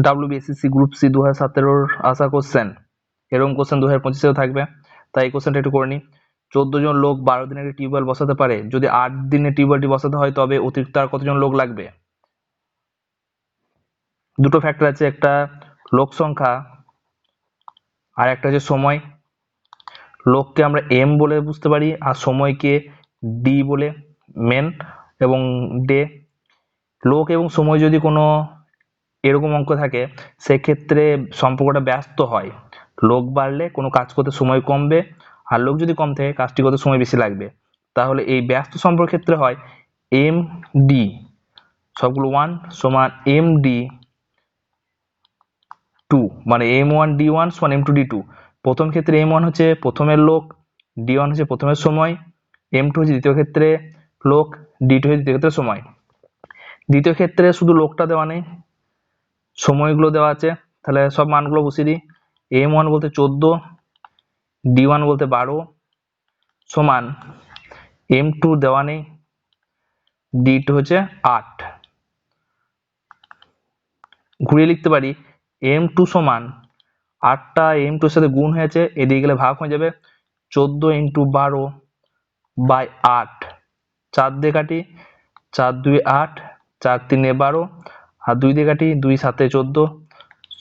WBSSC group C 2017 আসা question, এরকম question 2025-এও থাকবে, তাই এই কোশ্চেনটা একটু করে নিই। 14 জন লোক 12 দিনে একটি টিউবওয়েল বসাতে পারে, যদি 8 দিনে টিউবওয়েলটি বসাতে হয় তবে অতিরিক্ত আর কতজন লোক লাগবে? দুটো ফ্যাক্টর আছে, একটা লোক সংখ্যা আর একটা হচ্ছে সময়। লোককে আমরা এম বলে বুঝতে পারি আর সময়কে ডি বলে, মেন এবং ডে। লোক এবং সময় যদি কোনো এরকম অঙ্ক থাকে সেক্ষেত্রে সম্পর্কটা ব্যস্ত হয়, লোক বাড়লে কোনো কাজ করতে সময় কমবে আর লোক যদি কম থাকে কাজটি করতে সময় বেশি লাগবে। তাহলে এই ব্যস্ত সম্পর্কের ক্ষেত্রে হয় এম ডি সবগুলো 1 সমান এম ডি 2, মানে m1 d1 সমান m2 d2। প্রথম ক্ষেত্রে m1 হচ্ছে প্রথমের লোক, d1 হচ্ছে প্রথমের সময়, m2 হচ্ছে দ্বিতীয় ক্ষেত্রে লোক, d2 হচ্ছে দ্বিতীয় ক্ষেত্রে সময়। দ্বিতীয় ক্ষেত্রে শুধু লোকটা দেওয়া নেই, সময়গুলো দেওয়া আছে, তাহলে সব মানগুলো বসিয়ে দিই। m1 বলতে 14, d1 বলতে 12 সমান m2 দেওয়া নেই, d2 হচ্ছে 8। ঘুরিয়ে লিখতে পারি m2 সমান 8টা m2 এর সাথে গুণ হয়েছে, এদিকে গেলে ভাগ হয়ে যাবে, 14 ইন্টু 12 বাই 8, 4 দিয়ে কাটি, 4 2 8, 4 3 12 আর 2 দিয়ে কাটি, 2 7 14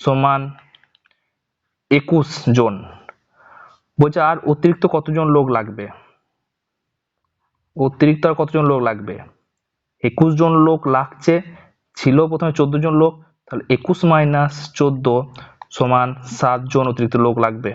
সমান 21 জন। বলছে আর অতিরিক্ত কতজন লোক লাগবে? অতিরিক্ত আর কতজন লোক লাগবে? 21 জন লোক লাগছে, ছিল প্রথমে 14 জন লোক, তাহলে 21 মাইনাস 14 সমান 7 জন অতিরিক্ত লোক লাগবে।